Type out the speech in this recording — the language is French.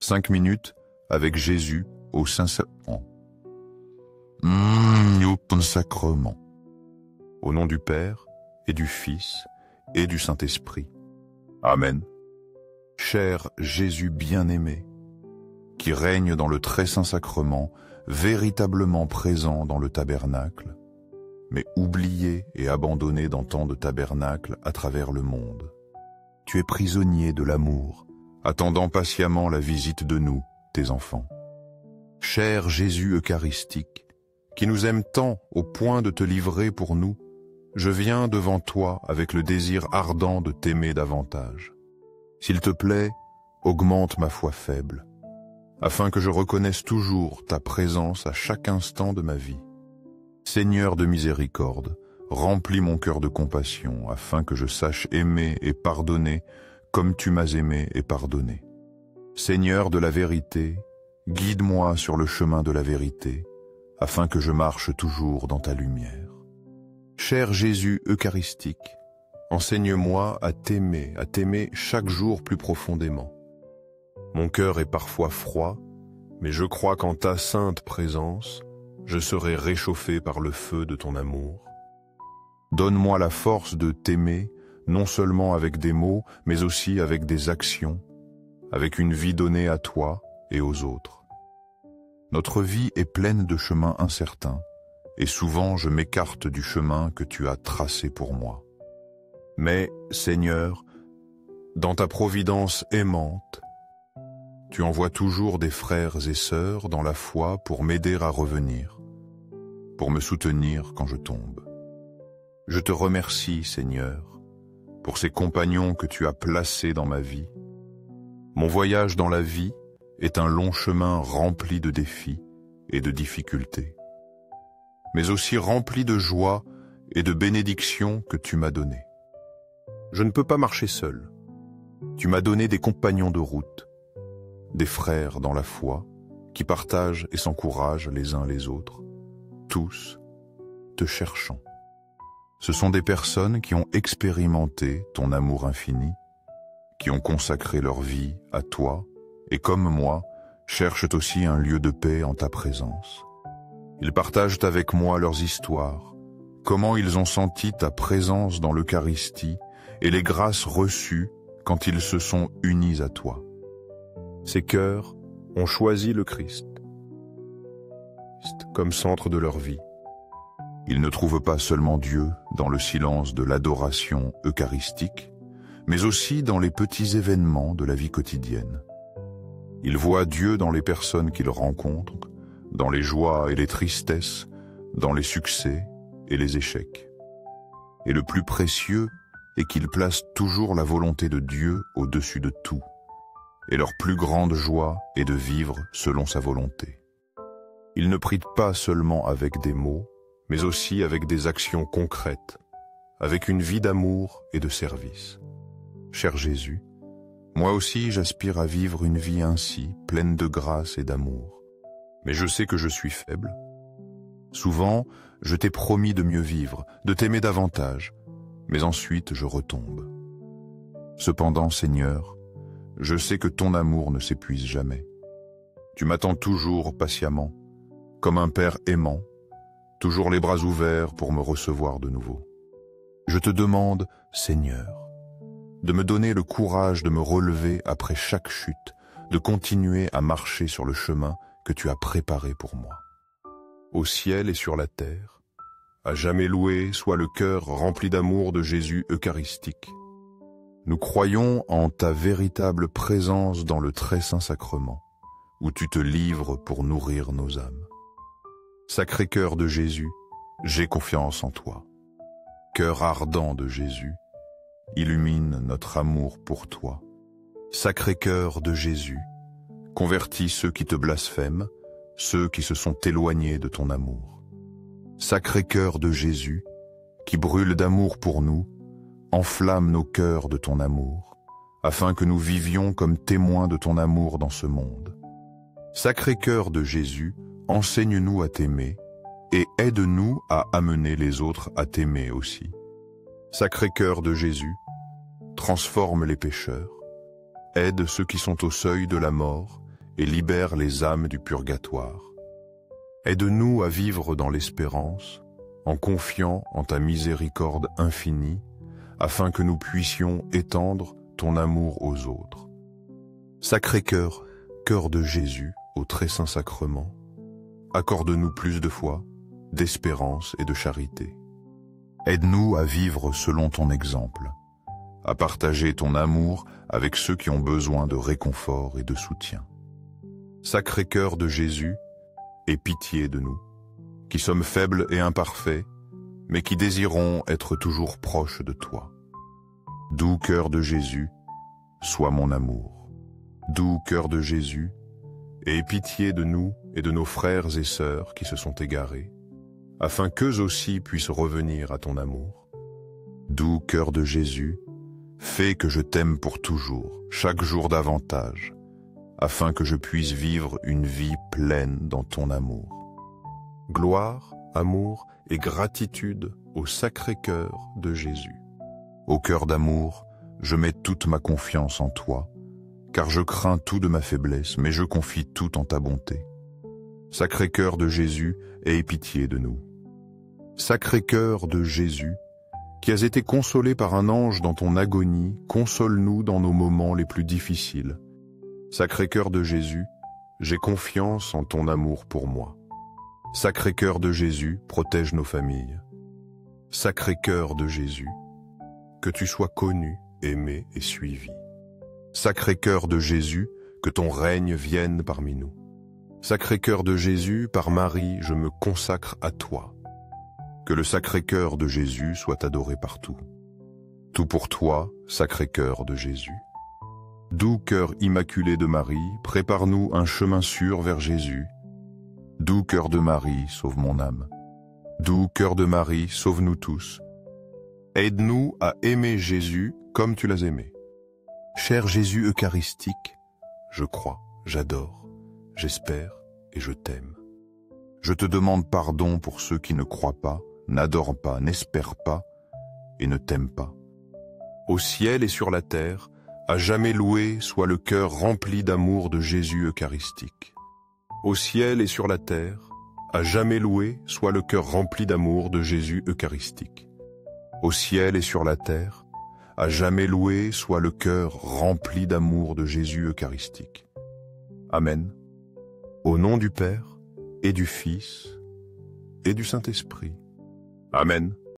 5 minutes avec Jésus au Saint-Sacrement. Au Sacrement. Au nom du Père, et du Fils, et du Saint-Esprit. Amen. Cher Jésus bien-aimé, qui règne dans le très saint sacrement, véritablement présent dans le tabernacle, mais oublié et abandonné dans tant de tabernacles à travers le monde. Tu es prisonnier de l'amour, attendant patiemment la visite de nous, tes enfants. Cher Jésus eucharistique, qui nous aime tant au point de te livrer pour nous, je viens devant toi avec le désir ardent de t'aimer davantage. S'il te plaît, augmente ma foi faible, afin que je reconnaisse toujours ta présence à chaque instant de ma vie. Seigneur de miséricorde, remplis mon cœur de compassion, afin que je sache aimer et pardonner comme tu m'as aimé et pardonné. Seigneur de la vérité, guide-moi sur le chemin de la vérité, afin que je marche toujours dans ta lumière. Cher Jésus eucharistique, enseigne-moi à t'aimer chaque jour plus profondément. Mon cœur est parfois froid, mais je crois qu'en ta sainte présence, je serai réchauffé par le feu de ton amour. Donne-moi la force de t'aimer, non seulement avec des mots, mais aussi avec des actions, avec une vie donnée à toi et aux autres. Notre vie est pleine de chemins incertains, et souvent je m'écarte du chemin que tu as tracé pour moi. Mais, Seigneur, dans ta providence aimante, tu envoies toujours des frères et sœurs dans la foi pour m'aider à revenir, pour me soutenir quand je tombe. Je te remercie, Seigneur, pour ces compagnons que tu as placés dans ma vie. Mon voyage dans la vie est un long chemin rempli de défis et de difficultés, mais aussi rempli de joie et de bénédictions que tu m'as données. Je ne peux pas marcher seul. Tu m'as donné des compagnons de route, des frères dans la foi, qui partagent et s'encouragent les uns les autres, tous te cherchant. Ce sont des personnes qui ont expérimenté ton amour infini, qui ont consacré leur vie à toi, et comme moi, cherchent aussi un lieu de paix en ta présence. Ils partagent avec moi leurs histoires, comment ils ont senti ta présence dans l'Eucharistie et les grâces reçues quand ils se sont unis à toi. Ces cœurs ont choisi le Christ comme centre de leur vie. Ils ne trouvent pas seulement Dieu dans le silence de l'adoration eucharistique, mais aussi dans les petits événements de la vie quotidienne. Ils voient Dieu dans les personnes qu'ils rencontrent, dans les joies et les tristesses, dans les succès et les échecs. Et le plus précieux est qu'ils placent toujours la volonté de Dieu au-dessus de tout. Et leur plus grande joie est de vivre selon sa volonté. Ils ne prient pas seulement avec des mots, mais aussi avec des actions concrètes, avec une vie d'amour et de service. Cher Jésus, moi aussi j'aspire à vivre une vie ainsi, pleine de grâce et d'amour. Mais je sais que je suis faible. Souvent, je t'ai promis de mieux vivre, de t'aimer davantage, mais ensuite je retombe. Cependant, Seigneur, je sais que ton amour ne s'épuise jamais. Tu m'attends toujours patiemment, comme un père aimant, toujours les bras ouverts pour me recevoir de nouveau. Je te demande, Seigneur, de me donner le courage de me relever après chaque chute, de continuer à marcher sur le chemin que tu as préparé pour moi. Au ciel et sur la terre, à jamais loué soit le cœur rempli d'amour de Jésus eucharistique. Nous croyons en ta véritable présence dans le très saint sacrement, où tu te livres pour nourrir nos âmes. Sacré cœur de Jésus, j'ai confiance en toi. Cœur ardent de Jésus, illumine notre amour pour toi. Sacré cœur de Jésus, convertis ceux qui te blasphèment, ceux qui se sont éloignés de ton amour. Sacré cœur de Jésus, qui brûle d'amour pour nous, enflamme nos cœurs de ton amour, afin que nous vivions comme témoins de ton amour dans ce monde. Sacré cœur de Jésus, enseigne-nous à t'aimer et aide-nous à amener les autres à t'aimer aussi. Sacré cœur de Jésus, transforme les pécheurs, aide ceux qui sont au seuil de la mort et libère les âmes du purgatoire. Aide-nous à vivre dans l'espérance, en confiant en ta miséricorde infinie, afin que nous puissions étendre ton amour aux autres. Sacré-Cœur, cœur de Jésus, au très saint sacrement, accorde-nous plus de foi, d'espérance et de charité. Aide-nous à vivre selon ton exemple, à partager ton amour avec ceux qui ont besoin de réconfort et de soutien. Sacré-Cœur de Jésus, aie pitié de nous, qui sommes faibles et imparfaits, mais qui désirons être toujours proches de toi. Doux cœur de Jésus, sois mon amour. Doux cœur de Jésus, aie pitié de nous et de nos frères et sœurs qui se sont égarés, afin qu'eux aussi puissent revenir à ton amour. Doux cœur de Jésus, fais que je t'aime pour toujours, chaque jour davantage, afin que je puisse vivre une vie pleine dans ton amour. Gloire, amour et gratitude au Sacré-Cœur de Jésus. Au cœur d'amour, je mets toute ma confiance en toi, car je crains tout de ma faiblesse, mais je confie tout en ta bonté. Sacré-Cœur de Jésus, aie pitié de nous. Sacré-Cœur de Jésus, qui as été consolé par un ange dans ton agonie, console-nous dans nos moments les plus difficiles. Sacré-Cœur de Jésus, j'ai confiance en ton amour pour moi. Sacré-Cœur de Jésus, protège nos familles. Sacré-Cœur de Jésus, que tu sois connu, aimé et suivi. Sacré-Cœur de Jésus, que ton règne vienne parmi nous. Sacré-Cœur de Jésus, par Marie, je me consacre à toi. Que le Sacré-Cœur de Jésus soit adoré partout. Tout pour toi, Sacré-Cœur de Jésus. Doux cœur immaculé de Marie, prépare-nous un chemin sûr vers Jésus. Doux cœur de Marie, sauve mon âme. Doux cœur de Marie, sauve-nous tous. Aide-nous à aimer Jésus comme tu l'as aimé. Cher Jésus eucharistique, je crois, j'adore, j'espère et je t'aime. Je te demande pardon pour ceux qui ne croient pas, n'adorent pas, n'espèrent pas et ne t'aiment pas. Au ciel et sur la terre, à jamais loué soit le cœur rempli d'amour de Jésus eucharistique. Au ciel et sur la terre, à jamais loué soit le cœur rempli d'amour de Jésus eucharistique. Au ciel et sur la terre, à jamais loué soit le cœur rempli d'amour de Jésus eucharistique. Amen. Au nom du Père, et du Fils, et du Saint-Esprit. Amen.